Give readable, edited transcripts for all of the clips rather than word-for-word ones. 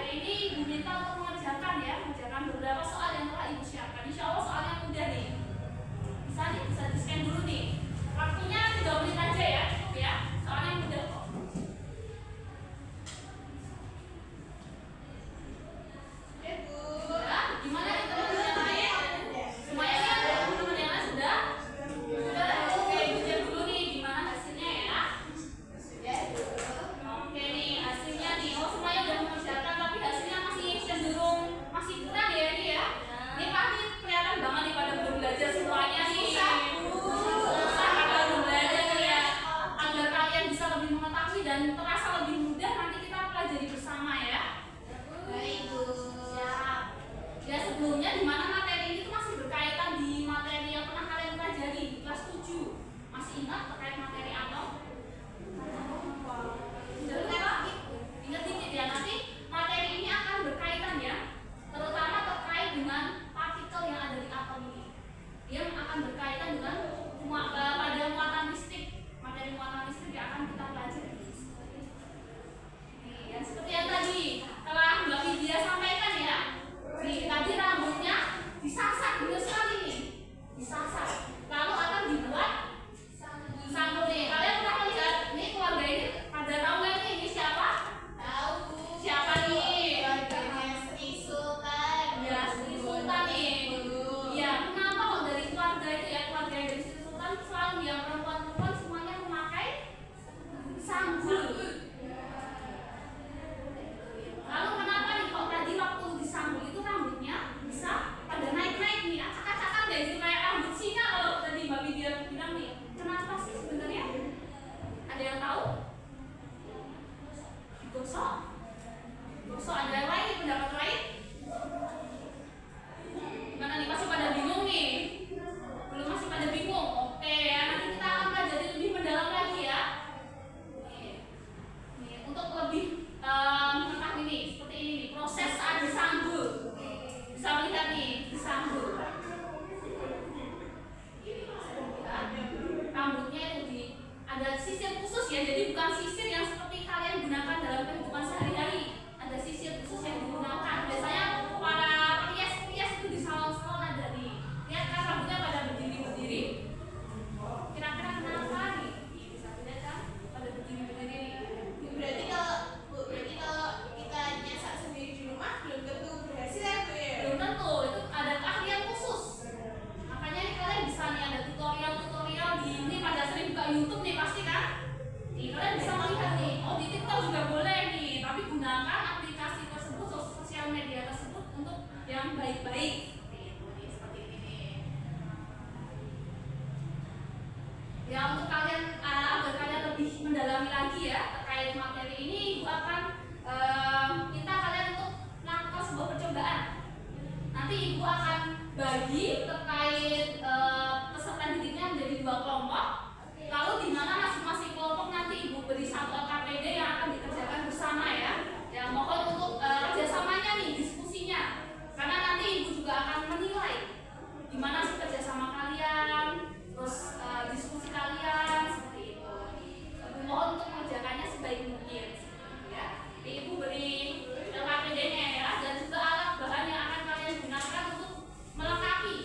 ini Ibu minta untuk mengerjakan ya, mengerjakan beberapa soal yang telah Ibu siapkan. Insya Allah soalnya mudah nih. Bisa di-scan dulu nih. Waktunya 3 menit aja ya, cukup ya. Soalnya mudah kok. Gimana nih teman-teman yang lain? Semuanya kan teman-teman yang lain sudah? Oke, Ibu cek dulu nih gimana hasilnya ya. Oke nih hasilnya nih. Oh semuanya udah mengerjakan tapi hasilnya masih cenderung masih kurang ya ini ya. Ini pasti kelihatan banget nih pada belum belajar semuanya nih. Susah pada belum belajar nih ya. Agar kalian bisa lebih mengetahui dan terasa lebih mudah nanti kita pelajari bersama ya. Baik Bu. Siap. Ya sebelumnya di mana materi ini tuh masih berkaitan di materi yang pernah kalian pelajari di kelas 7. Masih ingat terkait materi atom? Ingat dikit ya, nanti materi ini akan berkaitan ya, terutama terkait dengan partikel yang ada di atom ini. Dia akan berkaitan dengan pada muatan listrik, materi muatan listrik yang akan kita pelajari. Nih, yang seperti yang tadi telah Mbak Vidya sampaikan ya. Nih, tadi rambutnya disasar, benar sekali nih, disasar. Lalu akan dibuat sambung nih. Kalian pernah lihat nih keluarga ini pada tahu nggak nih ini siapa? Tahu. Siapa nih? Keluarganya Sri Sultan. Ya, Sri Sultan nih. Iya, kenapa kok dari keluarga itu ya, keluarga dari Sri Sultan selalu yang perempuan-perempuan semuanya memakai sanggul. Lalu kenapa nih kok tadi waktu disanggul itu rambutnya bisa pada naik-naik nih, acak-acakan deh gitu kayak rambut singa kalau tadi Mbak Widya bilang nih. Kenapa sih sebenarnya? Ada yang tahu? Digosok? Gosok ada yang lain, pendapat lain? Gimana nih, masih pada bingung nih? Belum masih pada bingung? Oke ya, nanti kita akan pelajari lebih mendalam lagi ya. Nih, untuk lebih mengetahui nih, seperti ini nih, proses saat disanggul. Bisa melihat nih, disanggul. Rambutnya itu ada sisir khusus ya, jadi bukan sisir yang seperti kalian gunakan dalam kehidupan sehari-hari. Ada sisir khusus yang digunakan. Biasanya para perias-perias itu di salon-salon ada nih. Lihat kan rambutnya pada berdiri-berdiri. Kira-kira kenapa nih? Bisa lihat kan pada berdiri-berdiri nih. Berarti kalau kita nyasak sendiri di rumah belum tentu berhasil ya Bu ya? Belum tentu, itu ada keahlian khusus. Makanya nih kalian bisa nih ada tutorial di ini pada sering buka YouTube nih pasti kan? Nih kalian bisa melihat nih, oh di TikTok juga boleh nih, tapi gunakan aplikasi tersebut, sosial media tersebut untuk yang baik-baik. Seperti ini nih. Ya untuk kalian agar kalian lebih mendalami lagi ya terkait materi ini, Ibu akan minta kalian untuk melakukan sebuah percobaan. Nanti Ibu akan bagi terkait peserta didiknya menjadi 2 kelompok. Lalu di mana masing-masing kelompok nanti Ibu beri 1 LKPD yang akan dikerjakan bersama ya. Ya mohon untuk kerjasamanya nih, diskusinya. Karena nanti Ibu juga akan menilai gimana sih kerjasama kalian, terus diskusi kalian seperti itu. Ibu mohon untuk mengerjakannya sebaik mungkin. Ya, Ibu beri LKPD-nya ya, dan juga alat bahan yang akan kalian gunakan untuk melengkapi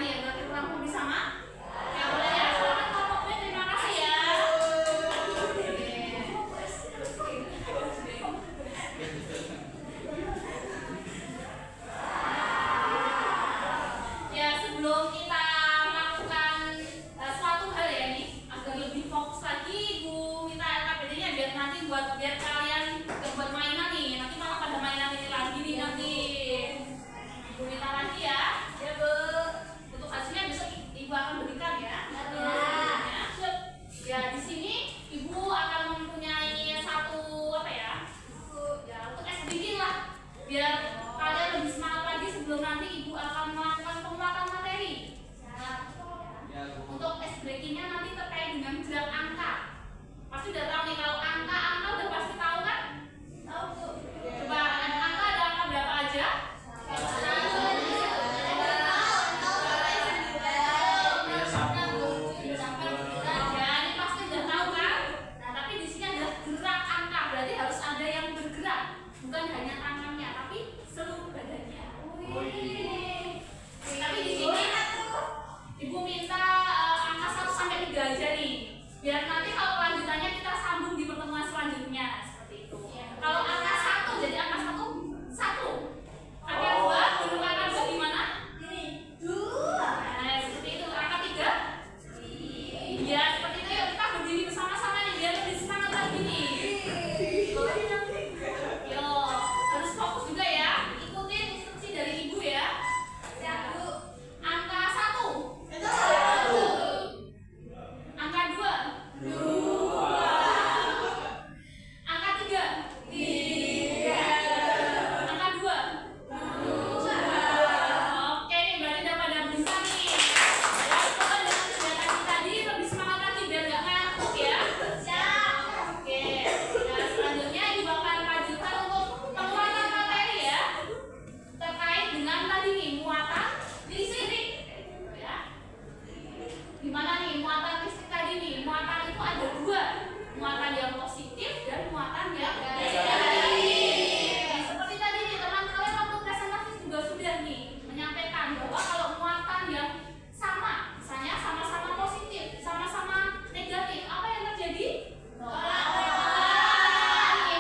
nih, udah terangkum bersama? Ya boleh ya, silakan kelompoknya, terima kasih ya. Ya sebelum kita melakukan suatu hal ya nih, agar lebih fokus lagi, Ibu minta LKPD-nya biar nanti biar kalian buat mainan nih, nanti malah pada mainan ini lagi nih nanti. Ibu minta lagi ya, ya Bu. Untuk hasilnya besok Ibu akan berikan ya. Ya di sini Ibu akan mempunyai satu apa ya? Ya untuk SDG lah, biar kalian lebih semangat lagi sebelum nanti Ibu akan melakukan penguatan materi. Untuk SDG-nya nanti terkait dengan gerak angka. Pasti udah tahu nih, kalau angka udah pasti tahu kan? Tahu Bu. Coba angka ada angka berapa aja? Bukan hanya tangannya, tapi seluruh badannya. Tapi di sini Ibu minta angka 1 sampai 3 aja nih. Biar nanti kalau lanjutannya kita sambung di pertemuan selanjutnya seperti itu. Kalau angka 1 jadi angka 1. Angka 2 dulu angka 2 gimana? Ini 2. Nah, seperti itu. Angka 3? Iya, seperti itu. Yuk kita berdiri bersama-sama nih biar lebih semangat lagi nih. Harus fokus juga ya, ikutin instruksi dari Ibu ya. Siap Bu. Angka 1. Angka 2. Angka 3. Angka 2. Oke nih, berarti udah pada bisa nih. Ya, coba dengan kegiatan tadi lebih semangat lagi biar nggak ngantuk ya. Siap. Oke. Nah, selanjutnya Ibu akan lanjutkan untuk penguatan materi ya, terkait dengan tadi nih muatan listrik ya. Gimana nih muatan listrik tadi nih? Muatan itu ada 2, muatan yang positif dan muatan yang negatif. Seperti tadi nih teman kalian waktu presentasi juga sudah nih menyampaikan bahwa kalau muatan yang sama, misalnya sama-sama positif, sama-sama negatif, apa yang terjadi?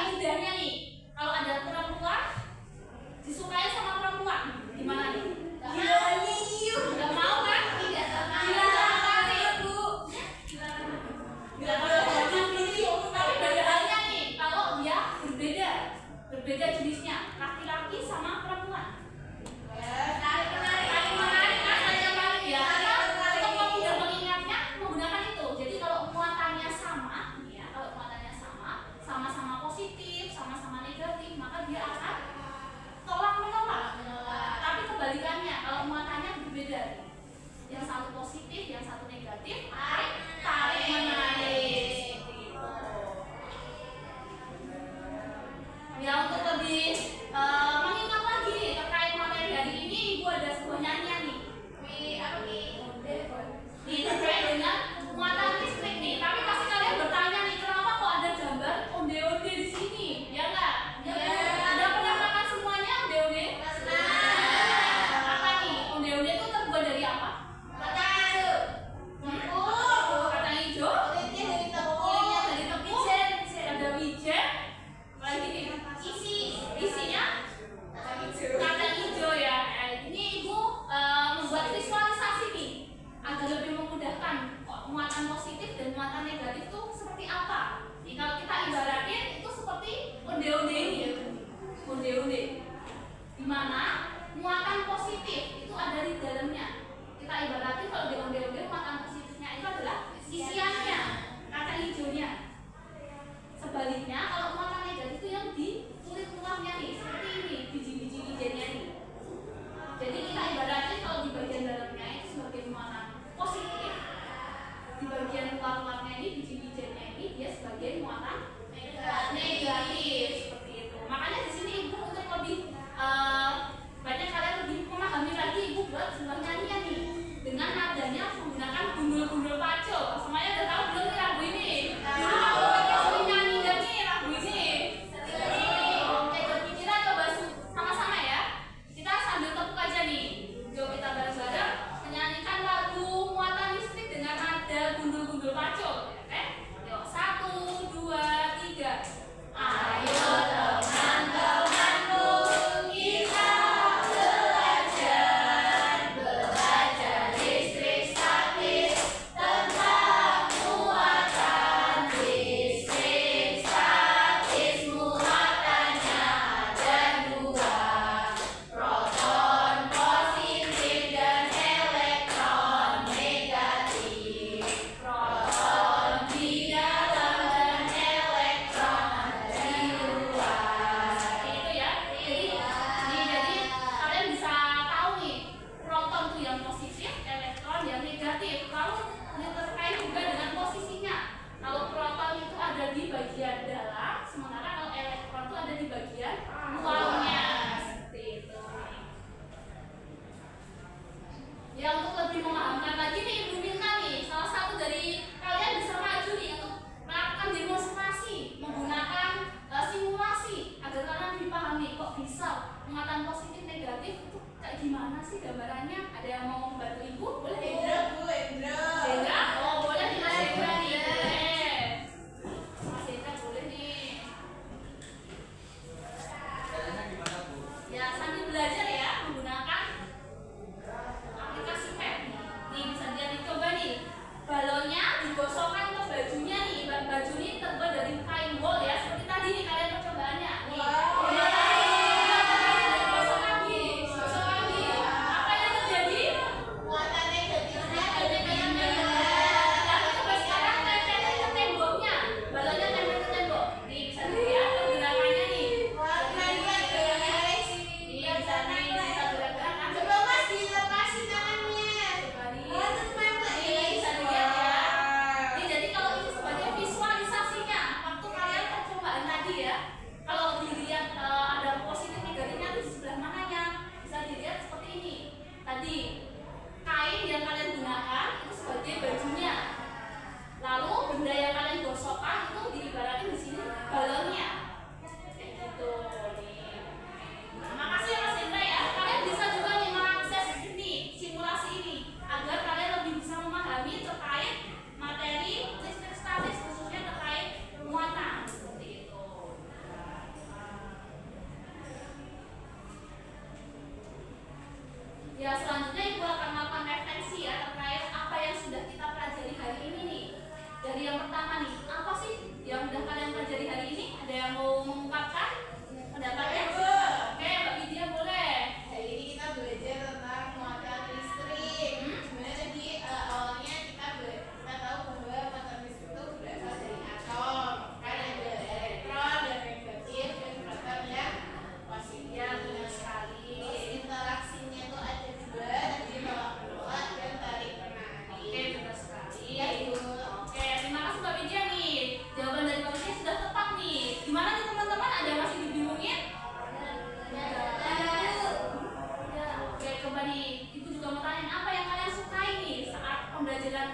Mudahnya nih, kalau ada perempuan disukai sama perempuan, gimana nih? Gak mau kan? Tidak tertarik Bu. Tapi beda halnya nih, kalau dia berbeda jenisnya, laki-laki sama perempuan. Tarik menarik kan, saling menarik ya. Untuk mudah mengingatnya menggunakan itu. Jadi kalau muatannya sama, ya kalau muatannya sama-sama positif, sama-sama negatif, maka dia akan tolak menolak. Tapi kebalikannya, kalau muatannya berbeda, yang satu positif, yang satu negatif, tarik menarik. Seperti itu. Ya untuk lebih mengingat lagi nih, terkait materi hari ini, Ibu ada sebuah nyanyian nih. Ini terkait dengan muatan listrik nih. Tapi pasti kalian bertanya nih, kenapa kok ada gambar onde-onde di sini? Ya nggak? Ada pernah makan semuanya onde-onde? Apa nih? Onde-onde itu terbuat dari apa? Kacang hijau? Kulitnya dari tepung? Ada wijen? Lagi nih, isinya kacang hijau ya. Ini Ibu membuat visualisasi nih agar lebih memudahkan muatan positif dan muatan negatif itu seperti apa. Nih kalau kita ibaratin itu seperti onde-onde ini ya, onde-onde. Dimana muatan positif itu ada di dalamnya. Kita ibaratin kalau di onde-onde muatan positifnya itu adalah isiannya, kacang hijaunya. Sebaliknya kalau muatan negatif itu yang di kulit luarnya nih, seperti ini biji-biji wijennya nih. Jadi kita ibaratin kalau di bagian dalamnya itu sebagai muatan positif, di bagian luar-luarnya ini biji-bijinya ini dia sebagai muatan negatif seperti itu. Makanya di sini Ibu untuk lebih banyak kalian lebih memahami lagi, Ibu buat sebuah nyanyian nih dengan nadanya menggunakan gundul-gundul paco. Semuanya udah tahu belum nih lagu ini? Dulu aku sering nyanyi dan nih lagu ini. Oke, jadi kita coba sama-sama ya. Kita sambil tepuk aja nih. Yuk kita bareng-bareng menyanyi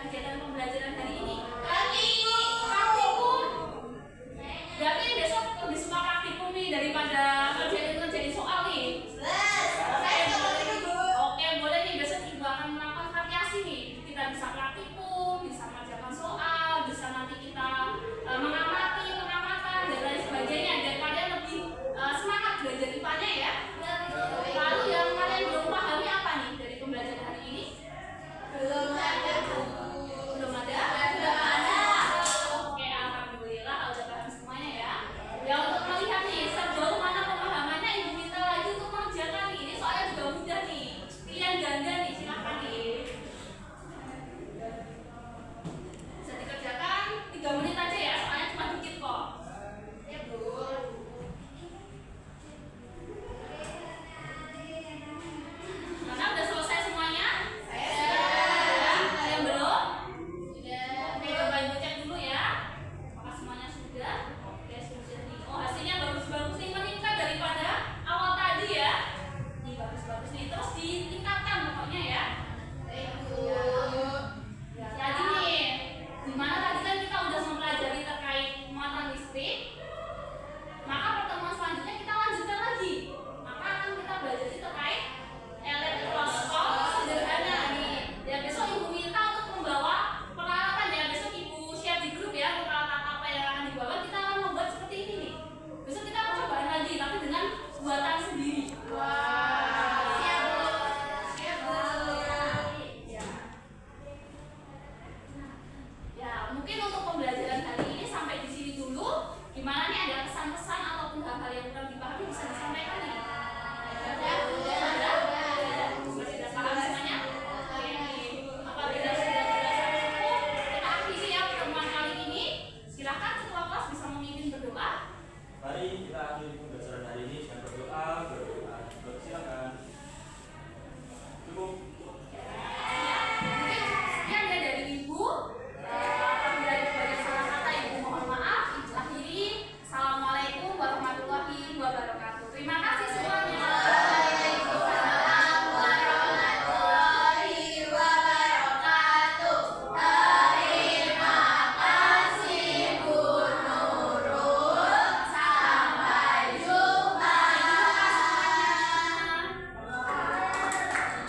kegiatan